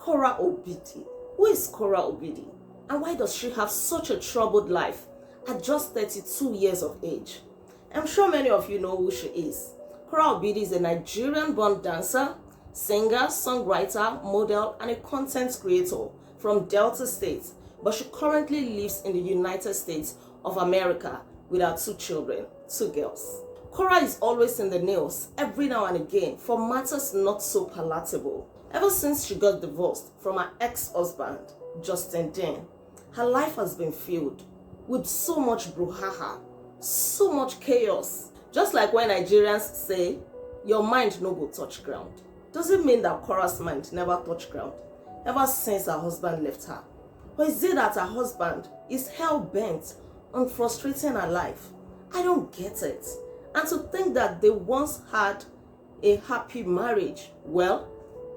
Korra Obidi. Who is Korra Obidi? And why does she have such a troubled life at just 32 years of age? I'm sure many of you know who she is. Korra Obidi is a Nigerian-born dancer, singer, songwriter, model, and a content creator from Delta State, but she currently lives in the United States of America with her 2 children, 2 girls. Korra is always in the news every now and again for matters not so palatable. Ever since she got divorced from her ex-husband, Justin Dean, her life has been filled with so much brouhaha, so much chaos. Just like when Nigerians say, your mind no go touch ground. Doesn't mean that Korra's mind never touched ground ever since her husband left her. Or is it that her husband is hell-bent on frustrating her life? I don't get it. And to think that they once had a happy marriage, well,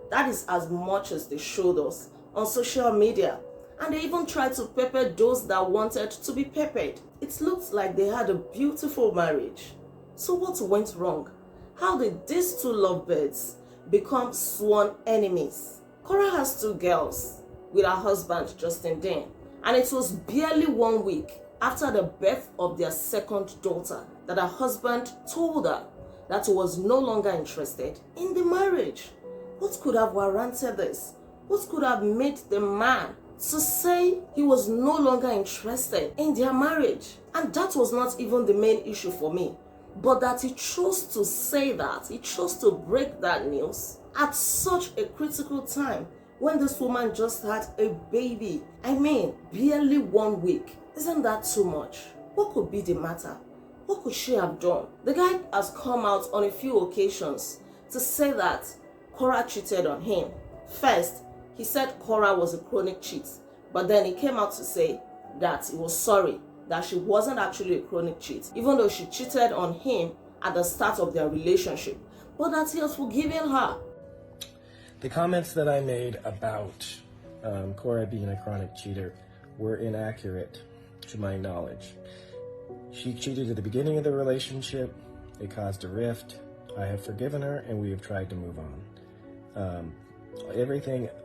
that is as much as they showed us on social media. And they even tried to pepper those that wanted to be peppered. It looks like they had a beautiful marriage. So what went wrong? How did these 2 lovebirds become sworn enemies? Korra has 2 girls with her husband, Justin Dean. And it was barely 1 week after the birth of their 2nd daughter that her husband told her that he was no longer interested in the marriage. What could have warranted this? What could have made the man to say he was no longer interested in their marriage? And that was not even the main issue for me, but that he chose to say that, he chose to break that news at such a critical time when this woman just had a baby. I mean, barely 1 week. Isn't that too much? What could be the matter? What could she have done? The guy has come out on a few occasions to say that Korra cheated on him. First, he said Korra was a chronic cheat, but then he came out to say that he was sorry, that she wasn't actually a chronic cheat, even though she cheated on him at the start of their relationship, but that he has forgiven her. The comments that I made about Korra being a chronic cheater were inaccurate to my knowledge. She cheated at the beginning of the relationship. It caused a rift. I have forgiven her and we have tried to move on.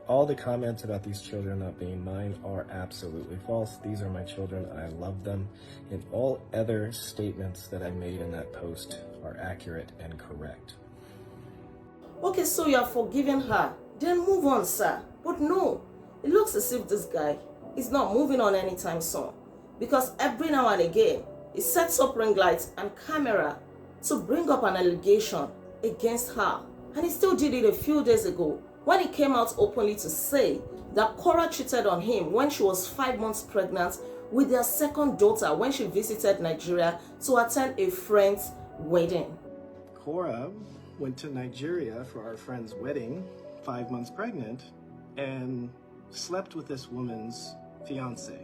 All the comments about these children not being mine are absolutely false. These are my children. I love them. And all other statements that I made in that post are accurate and correct. Okay, so you are forgiving her. Then move on, sir. But no, it looks as if this guy is not moving on anytime soon. Because every now and again, he sets up ring lights and camera to bring up an allegation against her. And he still did it a few days ago when he came out openly to say that Korra cheated on him when she was 5 months pregnant with their 2nd daughter when she visited Nigeria to attend a friend's wedding. Korra went to Nigeria for our friend's wedding, 5 months pregnant, and slept with this woman's fiance.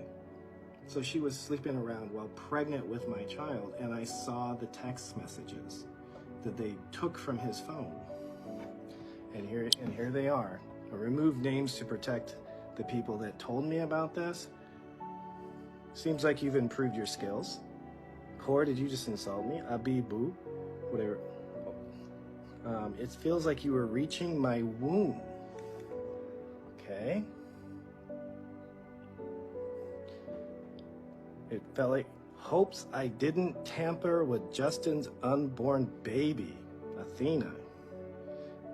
So she was sleeping around while pregnant with my child, and I saw the text messages that they took from his phone. And here they are. I removed names to protect the people that told me about this. Seems like you've improved your skills. Korra, did you just insult me? Abibu, whatever. It feels like you were reaching my womb. Okay. It felt like hopes I didn't tamper with Justin's unborn baby, Athena.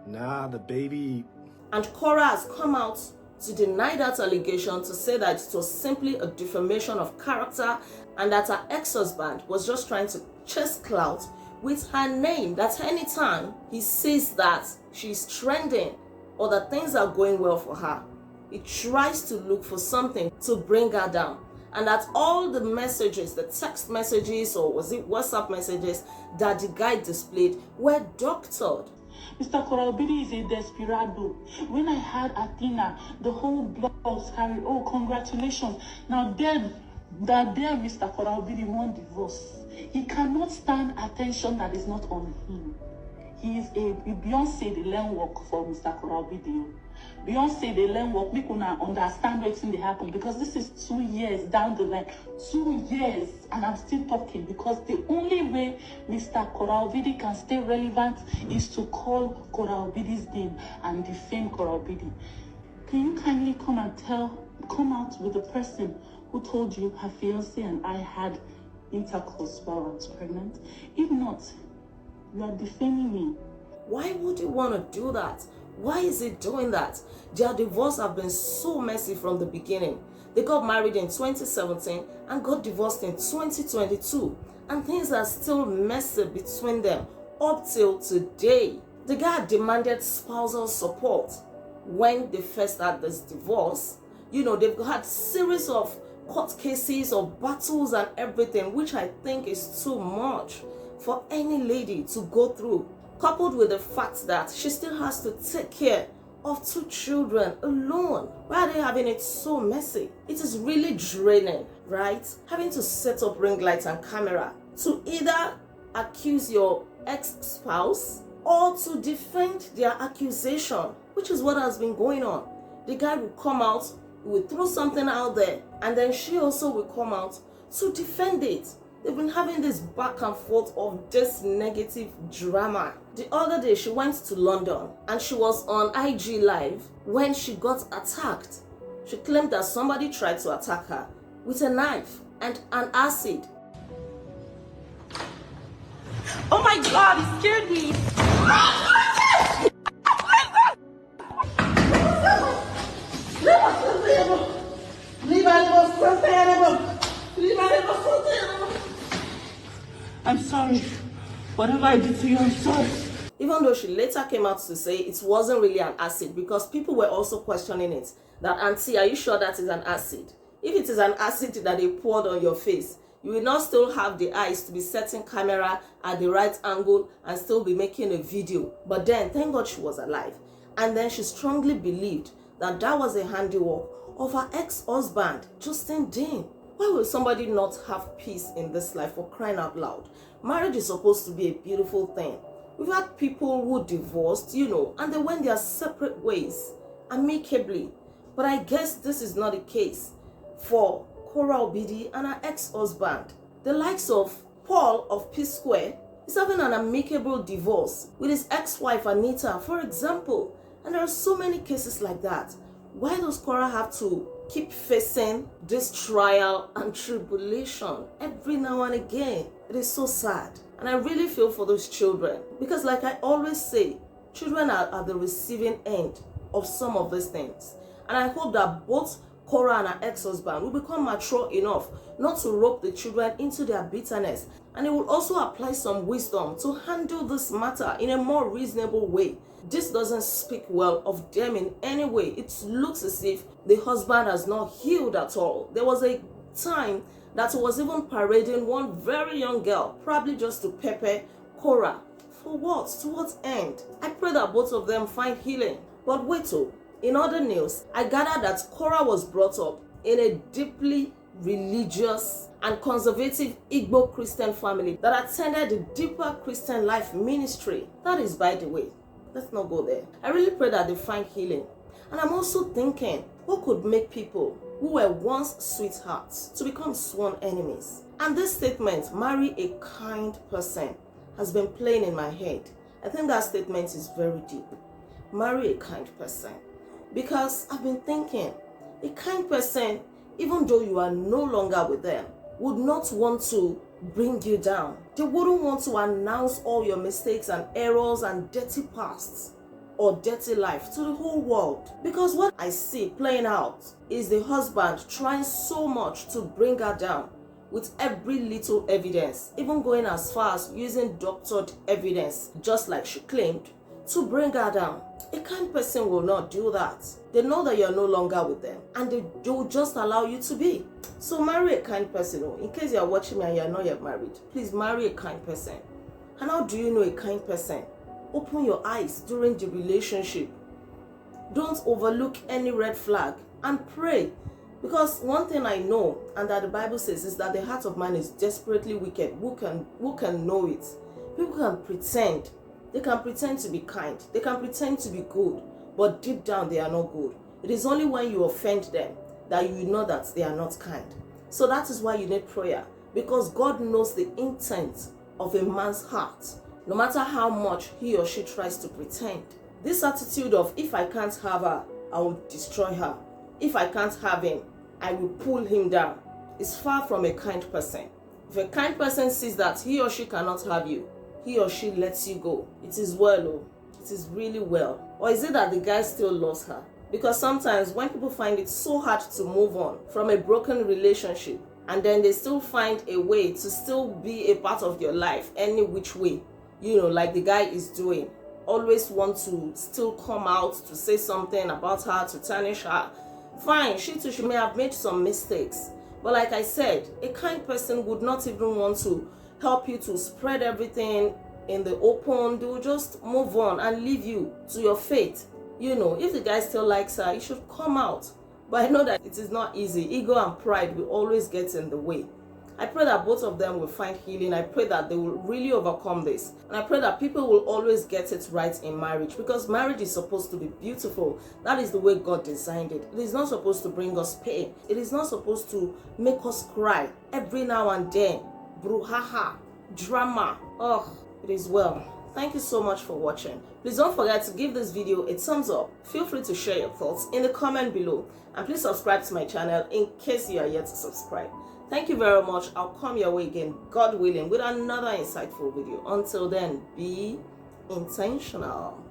Nah, the baby. And Korra has come out to deny that allegation, to say that it was simply a defamation of character and that her ex-husband was just trying to chase clout with her name, that anytime he sees that she's trending or that things are going well for her, he tries to look for something to bring her down. And that all the messages, the text messages or was it WhatsApp messages that the guy displayed were doctored. Mr. Korra Obidi is a desperado. When I had Athena, the whole blog was carried, oh, congratulations. Now then, Mr. Korra Obidi won divorce. He cannot stand attention that is not on him. He is a Beyonce, the learn work for Mr. Korra Obidi. Beyonce, they learn what make una understand what's in the happen, because this is 2 years down the line. 2 years, and I'm still talking, because the only way Mr. Korra Obidi can stay relevant is to call Korra Obidi's name and defame Korra Obidi. Can you kindly come out with the person who told you her fiancé and I had intercourse while I was pregnant? If not, you are defaming me. Why would you want to do that? Why is it doing that? Their divorce have been so messy from the beginning. They got married in 2017 and got divorced in 2022. And things are still messy between them up till today. The guy demanded spousal support when they first had this divorce. You know, they've had series of court cases of battles and everything, which I think is too much for any lady to go through, coupled with the fact that she still has to take care of 2 children alone. Why are they having it so messy? It is really draining, right? Having to set up ring lights and camera to either accuse your ex-spouse or to defend their accusation, which is what has been going on. The guy will come out, he will throw something out there, and then she also will come out to defend it. They've been having this back and forth of this negative drama. The other day, she went to London and she was on IG Live when she got attacked. She claimed that somebody tried to attack her with a knife and an acid. Oh my God, it scared me. I'm sorry. Whatever I did to you, I'm sorry. Even though she later came out to say it wasn't really an acid, because people were also questioning it. That, auntie, are you sure that is an acid? If it is an acid that they poured on your face, you will not still have the eyes to be setting camera at the right angle and still be making a video. But then, thank God she was alive. And then she strongly believed that that was a handiwork of her ex-husband, Justin Dean. Why will somebody not have peace in this life, for crying out loud? Marriage is supposed to be a beautiful thing. We've had people who divorced, you know, and they went their separate ways, amicably. But I guess this is not the case for Korra Obidi and her ex-husband. The likes of Paul of P Square is having an amicable divorce with his ex-wife Anita, for example. And there are so many cases like that. Why does Korra have to keep facing this trial and tribulation every now and again? It is so sad. And I really feel for those children, because like I always say, children are at the receiving end of some of these things. And I hope that both Korra and her ex-husband will become mature enough not to rope the children into their bitterness. And it will also apply some wisdom to handle this matter in a more reasonable way. This doesn't speak well of them in any way. It looks as if the husband has not healed at all. There was a time that he was even parading one very young girl, probably just to pepper Korra. For what? To what end? I pray that both of them find healing. But wait, in other news, I gathered that Korra was brought up in a deeply religious and conservative Igbo Christian family that attended the Deeper Christian Life Ministry. That is, by the way, let's not go there. I really pray that they find healing. And I'm also thinking, what could make people who were once sweethearts to become sworn enemies? And this statement, marry a kind person, has been playing in my head. I think that statement is very deep. Marry a kind person. Because I've been thinking, a kind person, even though you are no longer with them, would not want to bring you down. They wouldn't want to announce all your mistakes and errors and dirty pasts or dirty life to the whole world. Because what I see playing out is the husband trying so much to bring her down with every little evidence, even going as far as using doctored evidence, just like she claimed, to bring her down. A kind person will not do that. They know that you're no longer with them and they will just allow you to be. So marry a kind person. In case you're watching me and you're not yet married, please marry a kind person. And how do you know a kind person? Open your eyes during the relationship. Don't overlook any red flag and pray. Because one thing I know, and that the Bible says, is that the heart of man is desperately wicked. Who can know it? People can pretend. They can pretend to be kind. They can pretend to be good. But deep down, they are not good. It is only when you offend them that you know that they are not kind. So that is why you need prayer. Because God knows the intent of a man's heart, no matter how much he or she tries to pretend. This attitude of, if I can't have her, I will destroy her. If I can't have him, I will pull him down. It's far from a kind person. If a kind person sees that he or she cannot have you, he or she lets you go. It is well, oh. It is really well. Or is it that the guy still loves her? Because sometimes when people find it so hard to move on from a broken relationship, and then they still find a way to still be a part of your life any which way, like the guy is doing, always want to still come out to say something about her, to tarnish her. Fine, she too, she may have made some mistakes. But like I said, a kind person would not even want to help you to spread everything in the open. They will just move on and leave you to your fate. If the guy still likes her, he should come out. But I know that it is not easy. Ego and pride will always get in the way. I pray that both of them will find healing. I pray that they will really overcome this. And I pray that people will always get it right in marriage, because marriage is supposed to be beautiful. That is the way God designed it. It is not supposed to bring us pain. It is not supposed to make us cry every now and then. Brouhaha, drama. Oh, it is well. Thank you so much for watching. Please don't forget to give this video a thumbs up. Feel free to share your thoughts in the comment below. And please subscribe to my channel in case you are yet to subscribe. Thank you very much. I'll come your way again, God willing, with another insightful video. Until then, be intentional.